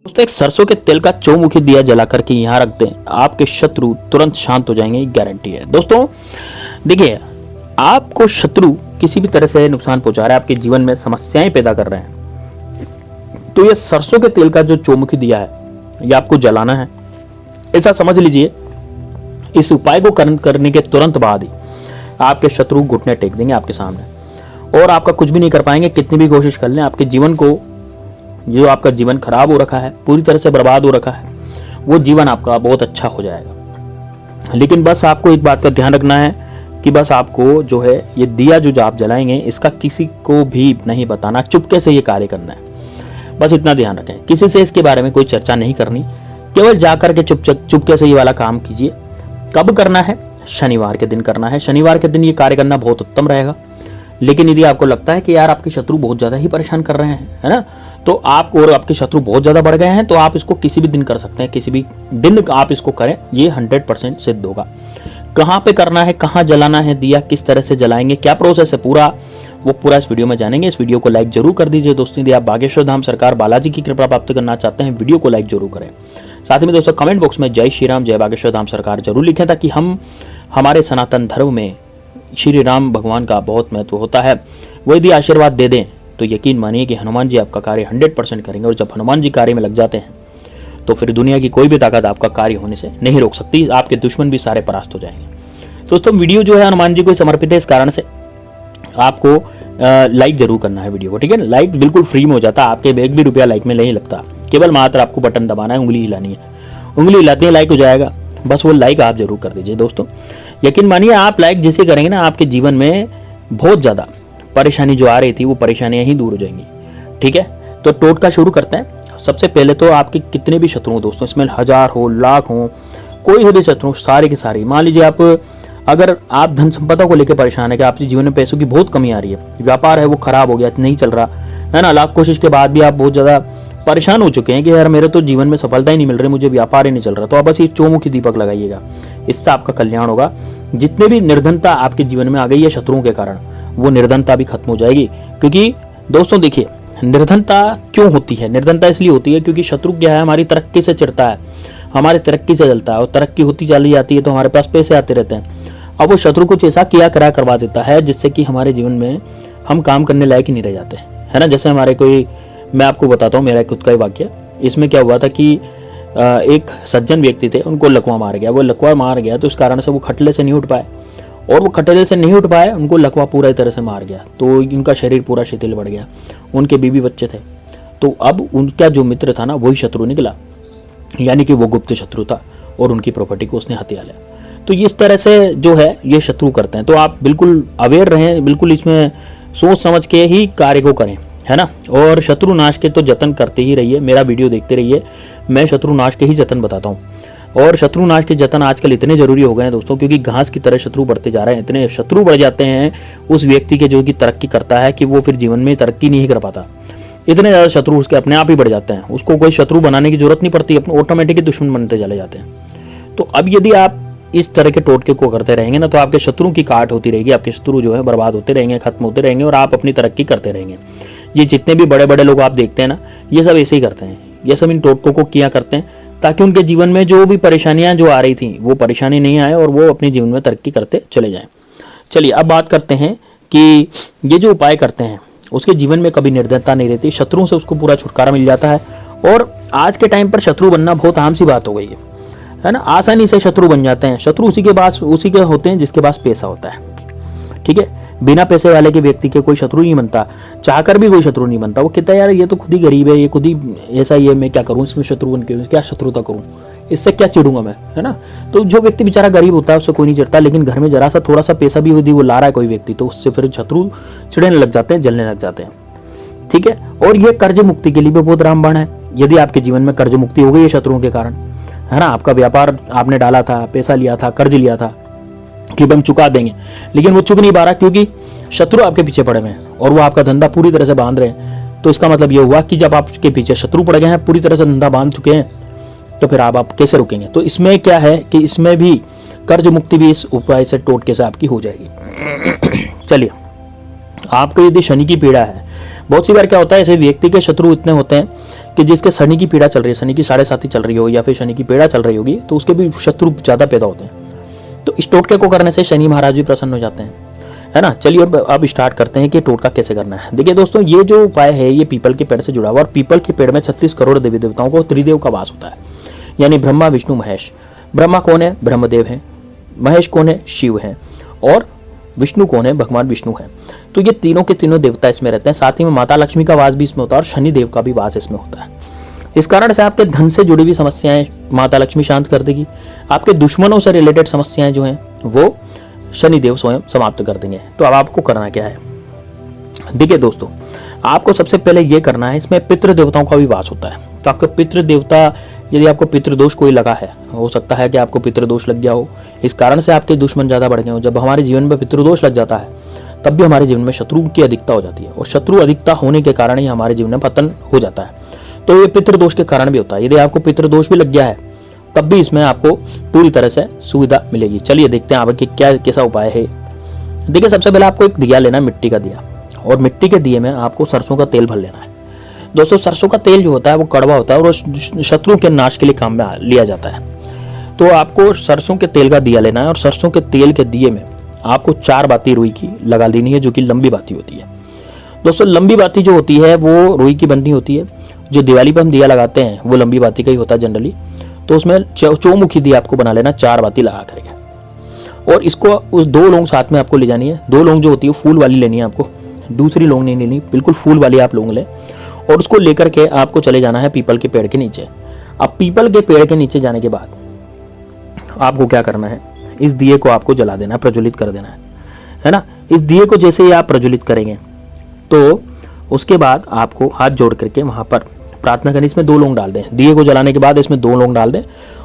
दोस्तों, एक सरसों के तेल का चौमुखी दिया जला करके यहाँ रख दें, आपके शत्रु तुरंत शांत हो जाएंगे, गारंटी है। दोस्तों देखिए, आपको शत्रु किसी भी तरह से नुकसान पहुंचा रहा है, आपके जीवन में समस्याएं पैदा कर रहे हैं, तो ये सरसों के तेल का जो चौमुखी दिया है ये आपको जलाना है। ऐसा समझ लीजिए, इस उपाय को करने के तुरंत बाद ही आपके शत्रु घुटने टेक देंगे आपके सामने और आपका कुछ भी नहीं कर पाएंगे। कितनी भी कोशिश कर लें, आपके जीवन को, जो आपका जीवन खराब हो रखा है, पूरी तरह से बर्बाद हो रखा है, वो जीवन आपका बहुत अच्छा हो जाएगा। लेकिन बस आपको एक बात का ध्यान रखना है कि बस आपको जो है ये दिया जो आप जलाएंगे, इसका किसी को भी नहीं बताना, चुपके से ये कार्य करना है। बस इतना ध्यान रखें, किसी से इसके बारे में कोई चर्चा नहीं करनी, केवल जाकर के चुपके से ये वाला काम कीजिए। कब करना है? शनिवार के दिन करना है। शनिवार के दिन ये कार्य करना बहुत उत्तम रहेगा। लेकिन यदि आपको लगता है कि यार आपके शत्रु बहुत ज़्यादा ही परेशान कर रहे हैं, है ना, तो आप और आपके शत्रु बहुत ज़्यादा बढ़ गए हैं, तो आप इसको किसी भी दिन कर सकते हैं। किसी भी दिन आप इसको करें, ये 100% सिद्ध होगा। कहाँ पे करना है, कहाँ जलाना है दिया, किस तरह से जलाएंगे, क्या प्रोसेस है पूरा, वो पूरा इस वीडियो में जानेंगे। इस वीडियो को लाइक जरूर कर दीजिए दोस्तों। यदि आप बागेश्वर धाम सरकार बालाजी की कृपा प्राप्त करना चाहते हैं, वीडियो को लाइक जरूर करें। साथ में दोस्तों कमेंट बॉक्स में जय श्री राम, जय बागेश्वर धाम सरकार जरूर लिखें, ताकि हमारे सनातन धर्म में श्री राम भगवान का बहुत महत्व होता है। वो यदि आशीर्वाद दे दें तो यकीन मानिए कि हनुमान जी आपका कार्य 100% करेंगे। और जब हनुमान जी कार्य में लग जाते हैं तो फिर दुनिया की कोई भी ताकत आपका कार्य होने से नहीं रोक सकती। आपके दुश्मन भी सारे परास्त हो जाएंगे। दोस्तों वीडियो जो है हनुमान जी को समर्पित है, इस कारण से आपको लाइक जरूर करना है वीडियो को, ठीक है। लाइक बिल्कुल फ्री में हो जाता है, आपके एक भी रुपया लाइक में नहीं लगता, केवल मात्र आपको बटन दबाना है, उंगली हिलानी है, उंगली हिलाते ही लाइक हो जाएगा। बस वो लाइक आप जरूर कर दीजिए दोस्तों। यकीन मानिए, आप लाइक जिसे करेंगे ना, आपके जीवन में बहुत ज़्यादा परेशानी जो आ रही थी वो परेशानियां ही दूर हो जाएंगी, ठीक है। तो टोटका शुरू करते हैं। सबसे पहले तो आपके कितने भी शत्रु हो दोस्तों, इसमें 1000 हो, लाख हो, कोई हो भी शत्रु, सारे के सारे, मान लीजिए अगर आप धन संपदा को लेकर परेशान है कि आपके जीवन में पैसों की बहुत कमी आ रही है, व्यापार है वो खराब हो गया, नहीं चल रहा है ना, लाख कोशिश के बाद भी आप बहुत ज़्यादा परेशान हो चुके हैं कि यार मेरे तो जीवन में सफलता ही नहीं मिल रही, मुझे व्यापार ही नहीं चल रहा, तो आप बस ये चौमुखी दीपक लगाइएगा, इससे आपका कल्याण होगा। जितने भी निर्धनता आपके जीवन में आ गई है शत्रुओं के कारण, वो निर्धनता भी खत्म हो जाएगी। क्योंकि दोस्तों देखिए, निर्धनता क्यों होती है? निर्धनता इसलिए होती है क्योंकि शत्रु क्या है, हमारी तरक्की से चिढ़ता है, हमारी तरक्की से जलता है, और तरक्की होती चली जाती है तो हमारे पास पैसे आते रहते हैं। अब वो शत्रु कुछ ऐसा किया करा करवा देता है जिससे कि हमारे जीवन में हम काम करने लायक ही नहीं रह जाते, है ना। जैसे हमारे कोई, मैं आपको बताता हूँ मेरा खुद का ही वाक्य। इसमें क्या हुआ था कि एक सज्जन व्यक्ति थे, उनको लकवा मार गया। वो लकवा मार गया तो इस कारण से वो खटले से नहीं उठ पाए, और वो खटले से नहीं उठ पाए, उनको लकवा पूरा तरह से मार गया, तो उनका शरीर पूरा शिथिल बढ़ गया। उनके बीवी बच्चे थे, तो अब उनका जो मित्र था ना, वही शत्रु निकला, यानी कि वो गुप्त शत्रु था, और उनकी प्रॉपर्टी को उसने हथिया लिया। तो इस तरह से जो है ये शत्रु करते हैं। तो आप बिल्कुल अवेयर रहें, बिल्कुल इसमें सोच समझ के ही कार्य को करें, है ना। और शत्रु नाश के तो जतन करते ही रहिए, मेरा वीडियो देखते रहिए, मैं शत्रु नाश के ही जतन बताता हूँ। और शत्रु नाश के जतन आजकल इतने जरूरी हो गए हैं दोस्तों, क्योंकि घास की तरह शत्रु बढ़ते जा रहे हैं। इतने शत्रु बढ़ जाते हैं उस व्यक्ति के जो कि तरक्की करता है कि वो फिर जीवन में तरक्की नहीं कर पाता। इतने ज़्यादा शत्रु उसके अपने आप ही बढ़ जाते हैं, उसको कोई शत्रु बनाने की जरूरत नहीं पड़ती, अपने ऑटोमेटिक दुश्मन बनते चले जाते हैं। तो अब यदि आप इस तरह के टोटके को करते रहेंगे ना, तो आपके शत्रु की काट होती रहेगी, आपके शत्रु जो है बर्बाद होते रहेंगे, खत्म होते रहेंगे, और आप अपनी तरक्की करते रहेंगे। ये जितने भी बड़े बड़े लोग आप देखते हैं ना, ये सब ऐसे ही करते हैं, ये सब इन टोटकों को किया करते हैं ताकि उनके जीवन में जो भी परेशानियां जो आ रही थी वो परेशानी नहीं आए, और वो अपने जीवन में तरक्की करते चले जाएं। चलिए अब बात करते हैं कि ये जो उपाय करते हैं उसके जीवन में कभी निर्धनता नहीं रहती, शत्रुओं से उसको पूरा छुटकारा मिल जाता है। और आज के टाइम पर शत्रु बनना बहुत आम सी बात हो गई है ना, आसानी से शत्रु बन जाते हैं। शत्रु उसी के होते हैं जिसके पास पैसा होता है, ठीक है। बिना पैसे वाले के व्यक्ति के कोई शत्रु नहीं बनता, चाहकर भी कोई शत्रु नहीं बनता। वो कहता है यार ये तो खुद ही गरीब है, ये खुद ही ऐसा ही है, मैं क्या करूं इसमें शत्रु बन के, क्या शत्रुता करूं, इससे क्या चिढ़ूंगा मैं, है ना। तो जो व्यक्ति बेचारा गरीब होता है उससे कोई नहीं चिढ़ता, लेकिन घर में जरा सा थोड़ा सा पैसा भी यदि वो ला रहा है कोई व्यक्ति, तो उससे फिर शत्रु चिढ़ने लग जाते हैं, जलने लग जाते हैं, ठीक है। और ये कर्ज मुक्ति के लिए भी बहुत रामबाण है। यदि आपके जीवन में कर्ज मुक्ति हो गई है शत्रुओं के कारण, है ना, आपका व्यापार आपने डाला था, पैसा लिया था, कर्ज लिया था कि हम चुका देंगे, लेकिन वो चुक नहीं पा रहा क्योंकि शत्रु आपके पीछे पड़े हुए हैं और वो आपका धंधा पूरी तरह से बांध रहे हैं। तो इसका मतलब ये हुआ कि जब आपके पीछे शत्रु पड़ गए हैं, पूरी तरह से धंधा बांध चुके हैं, तो फिर आप कैसे रुकेंगे। तो इसमें क्या है कि इसमें भी कर्ज मुक्ति भी इस उपाय से, टोटके से आपकी हो जाएगी। चलिए, आपको यदि शनि की पीड़ा है, बहुत सी बार क्या होता है, ऐसे व्यक्ति के शत्रु इतने होते हैं कि जिसके शनि की पीड़ा चल रही है, शनि की 7.5 चल रही हो या फिर शनि की पीड़ा चल रही होगी, तो उसके भी शत्रु ज्यादा पैदा होते हैं। तो इस टोटके को करने से शनि महाराज भी प्रसन्न हो जाते हैं, है ना। चलिए अब स्टार्ट करते हैं कि टोटका कैसे करना है। देखिए दोस्तों, ये जो उपाय है ये पीपल के पेड़ से जुड़ा हुआ, और पीपल के पेड़ में 36 करोड़ देवी देवताओं को त्रिदेव का वास होता है, यानी ब्रह्मा विष्णु महेश। ब्रह्मा कौन है? ब्रह्मदेव हैं। महेश कौन है? शिव हैं। और विष्णु कौन है? भगवान विष्णु हैं। तो ये तीनों के तीनों देवता इसमें रहते हैं। साथ ही में माता लक्ष्मी का वास भी इसमें होता है और शनि देव का भी वास इसमें होता है। इस कारण से आपके धन से जुड़ी हुई समस्याएं माता लक्ष्मी शांत कर देगी। आपके दुश्मनों से रिलेटेड समस्याएं जो हैं वो शनिदेव स्वयं समाप्त कर देंगे। तो अब आपको करना क्या है? देखिए दोस्तों, आपको सबसे पहले ये करना है, इसमें पितृ देवताओं का भी वास होता है। तो आपके पितृ देवता, यदि आपको पितृदोष कोई लगा है, हो सकता है कि आपको पितृदोष लग गया हो, इस कारण से आपके दुश्मन ज्यादा बढ़ गए हो। जब हमारे जीवन में पितृदोष लग जाता है तब भी हमारे जीवन में शत्रु की अधिकता हो जाती है, और शत्रु अधिकता होने के कारण ही हमारे जीवन में पतन हो जाता है। तो ये पितृदोष के कारण भी होता है। यदि आपको पितृदोष भी लग गया है तब भी इसमें आपको पूरी तरह से सुविधा मिलेगी। चलिए देखते हैं आपके क्या कैसा उपाय है। देखिए, सबसे पहले आपको एक दिया लेना, मिट्टी का दिया, और मिट्टी के दिए में आपको सरसों का तेल भर लेना है। दोस्तों, सरसों का तेल जो होता है वो कड़वा होता है और शत्रु के नाश के लिए काम में लिया जाता है। तो आपको सरसों के तेल का दिया लेना है, और सरसों के तेल के दिए में आपको 4 बाती रुई की लगा देनी है, जो कि लंबी बाती होती है। दोस्तों, लंबी बाती जो होती है वो रुई की बनती होती है। जो दिवाली पर हम दिया लगाते हैं वो लंबी बाती का ही होता है जनरली। तो उसमें चौमुखी दिया आपको बना लेना, 4 बाती लगा करके, और इसको उस 2 लौंग साथ में आपको ले जानी है। 2 लौंग जो होती है फूल वाली लेनी है आपको, दूसरी लौंग नहीं लेनी, बिल्कुल फूल वाली आप लौंग लें, और उसको लेकर के आपको चले जाना है पीपल के पेड़ के नीचे। अब पीपल के पेड़ के नीचे जाने के बाद आपको क्या करना है, इस दिए को आपको जला देना, प्रज्वलित कर देना है ना। इस दिए को जैसे ही आप प्रज्वलित करेंगे तो उसके बाद आपको हाथ जोड़ करके वहां पर प्रार्थना करनी। इसमें 2 लौंग डाल दें, दिए को जलाने के बाद इसमें 2 लौंग डाल दें,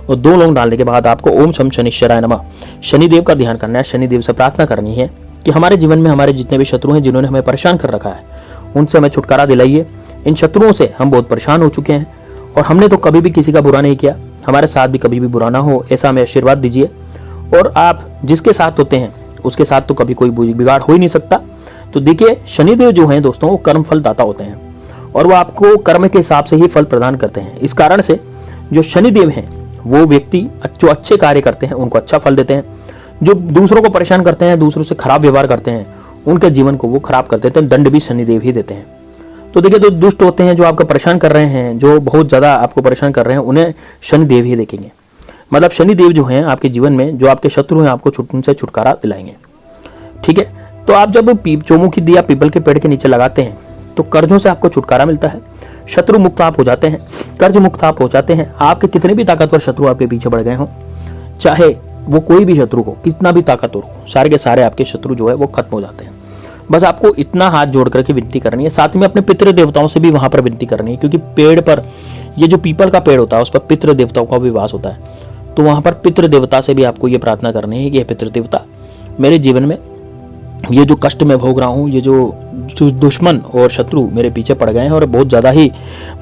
और 2 लौंग डालने के बाद आपको ओम शम शनिश्चराय नमः शनिदेव का ध्यान करना है। शनिदेव से प्रार्थना करनी है कि हमारे जीवन में हमारे जितने भी शत्रु हैं, जिन्होंने हमें परेशान कर रखा है, उनसे हमें छुटकारा दिलाइए। इन शत्रुओं से हम बहुत परेशान हो चुके हैं, और हमने तो कभी भी किसी का बुरा नहीं किया, हमारे साथ भी कभी भी बुरा ना हो, ऐसा हमें आशीर्वाद दीजिए। और आप जिसके साथ होते हैं उसके साथ तो कभी कोई बिगाड़ हो ही नहीं सकता। तो देखिए, शनिदेव जो हैं दोस्तों वो कर्म फल दाता होते हैं, और वो आपको कर्म के हिसाब से ही फल प्रदान करते हैं। इस कारण से जो शनिदेव हैं वो व्यक्ति जो अच्छे कार्य करते हैं उनको अच्छा फल देते हैं, जो दूसरों को परेशान करते हैं, दूसरों से खराब व्यवहार करते हैं, उनके जीवन को वो खराब कर देते हैं। दंड भी शनिदेव ही देते हैं। तो देखिए, जो दुष्ट होते हैं, जो आपको परेशान कर रहे हैं, जो बहुत ज्यादा आपको परेशान कर रहे हैं, उन्हें शनिदेव ही देखेंगे। मतलब शनिदेव जो हैं आपके जीवन में, जो आपके शत्रु हैं, आपको उनसे छुटकारा दिलाएंगे। ठीक है, तो आप जब चौमुखी दिया पीपल के पेड़ के नीचे लगाते हैं तो कर्जों से आपको छुटकारा मिलता है, शत्रु मुक्त आप हो जाते हैं, कर्ज मुक्त आप हो जाते हैं। आपके कितने भी ताकतवर शत्रु आपके पीछे बढ़ गए हों, चाहे वो कोई भी शत्रु हो, कितना भी ताकतवर हो, सारे के सारे आपके शत्रु जो है वो खत्म हो जाते हैं। बस आपको इतना हाथ जोड़ करके विनती करनी है। साथ में अपने पितृ देवताओं से भी वहां पर विनती करनी है, क्योंकि पेड़ पर, ये जो पीपल का पेड़ होता है उस पर पितृ देवताओं का भी वास होता है। तो वहां पर पितृ देवता से भी आपको ये प्रार्थना करनी है कि पितृ देवता, मेरे जीवन में ये जो कष्ट मैं भोग रहा हूँ, ये जो दुश्मन और शत्रु मेरे पीछे पड़ गए हैं और बहुत ज़्यादा ही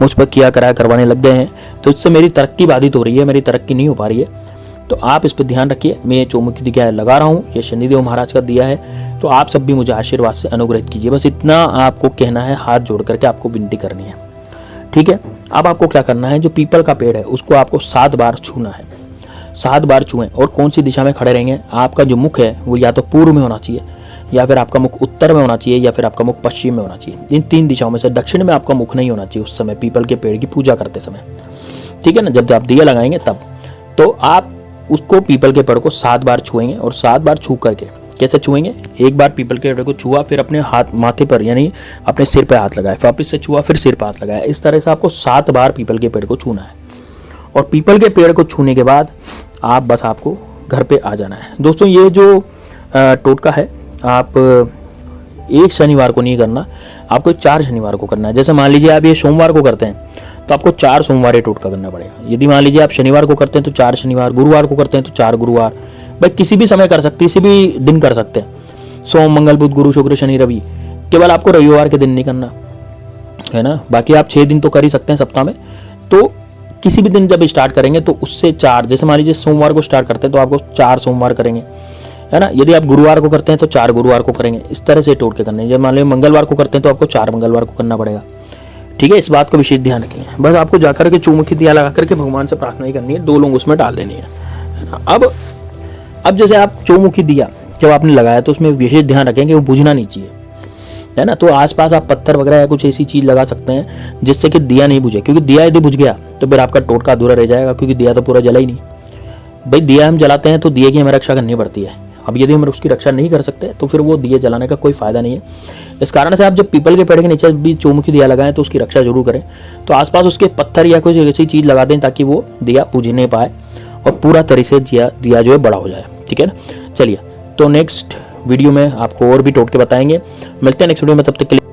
मुझ पर किया कराया करवाने लग गए हैं, तो इससे मेरी तरक्की बाधित हो रही है, मेरी तरक्की नहीं हो पा रही है। तो आप इस पर ध्यान रखिए। मैं ये चौमुखी दिया लगा रहा हूँ, ये शनिदेव महाराज का दिया है, तो आप सब भी मुझे आशीर्वाद से अनुग्रहित कीजिए। बस इतना आपको कहना है, हाथ जोड़ करके आपको विनती करनी है। ठीक है, अब आपको क्या करना है, जो पीपल का पेड़ है उसको आपको 7 बार छूना है। 7 बार छुएं, और कौन सी दिशा में खड़े रहेंगे, आपका जो मुख है वो या तो पूर्व में होना चाहिए, या फिर आपका मुख उत्तर में होना चाहिए, या फिर आपका मुख पश्चिम में होना चाहिए। इन 3 दिशाओं में से दक्षिण में आपका मुख नहीं होना चाहिए उस समय पीपल के पेड़ की पूजा करते समय। ठीक है ना, जब आप दिया लगाएंगे तब तो आप उसको पीपल के पेड़ को 7 बार छुएंगे, और 7 बार छू करके कैसे छुएंगे, एक बार पीपल के पेड़ को छुआ, फिर अपने हाथ माथे पर यानी अपने सिर पे हाथ लगाया, वापिस से छुआ, फिर सिर पर हाथ लगाया। इस तरह से आपको 7 बार पीपल के पेड़ को छूना है। और पीपल के पेड़ को छूने के बाद आप बस आपको घर पे आ जाना है। दोस्तों, ये जो टोटका है आप एक शनिवार को नहीं करना, आपको 4 शनिवार को करना है। जैसे मान लीजिए आप ये सोमवार को करते हैं तो आपको 4 सोमवार ये टोटका करना पड़ेगा। यदि मान लीजिए आप शनिवार को करते हैं तो 4 शनिवार, गुरुवार को करते हैं तो 4 गुरुवार, भाई किसी भी समय कर सकते, किसी भी दिन कर सकते हैं। सोम मंगल बुध गुरु शुक्र शनि रवि, केवल आपको रविवार के दिन नहीं करना है ना। बाकी आप 6 दिन तो कर ही सकते हैं सप्ताह में। तो किसी भी दिन जब स्टार्ट करेंगे तो उससे 4, जैसे मान लीजिए सोमवार को स्टार्ट करते हैं तो आपको 4 सोमवार करेंगे, है ना। यदि आप गुरुवार को करते हैं तो 4 गुरुवार को करेंगे, इस तरह से टोटके करने हैं। जब मान लीजिए मंगलवार को करते हैं तो आपको 4 मंगलवार को करना पड़ेगा। ठीक है, इस बात को विशेष ध्यान रखेंगे। बस आपको जाकर के चौमुखी दिया लगा करके भगवान से प्रार्थना ही करनी है, 2 लौंग उसमें डाल देनी है ना। अब जैसे आप चौमुखी दिया जब आपने लगाया तो उसमें विशेष ध्यान रखें कि वो बुझना नहीं चाहिए, है ना। तो आसपास आप पत्थर वगैरह या कुछ ऐसी चीज लगा सकते हैं जिससे कि दिया नहीं बुझे, क्योंकि दिया यदि बुझ गया तो फिर आपका टोटका अधूरा रह जाएगा, क्योंकि दिया तो पूरा जला ही नहीं। भाई दिया हम जलाते हैं तो दिए की हमें रक्षा करनी पड़ती है। अब यदि हम उसकी रक्षा नहीं कर सकते तो फिर वो दिए जलाने का कोई फायदा नहीं है। इस कारण से आप जब पीपल के पेड़ के नीचे भी चौमुखी दिया लगाएं तो उसकी रक्षा जरूर करें। तो आसपास उसके पत्थर या कोई ऐसी चीज लगा दें ताकि वो दिया बुझ नहीं पाए और पूरा तरह से दिया जो है बड़ा हो जाए। ठीक है ना। चलिए, तो नेक्स्ट वीडियो में आपको और भी टोटके बताएंगे। मिलते हैं नेक्स्ट वीडियो में, तब तक के लिए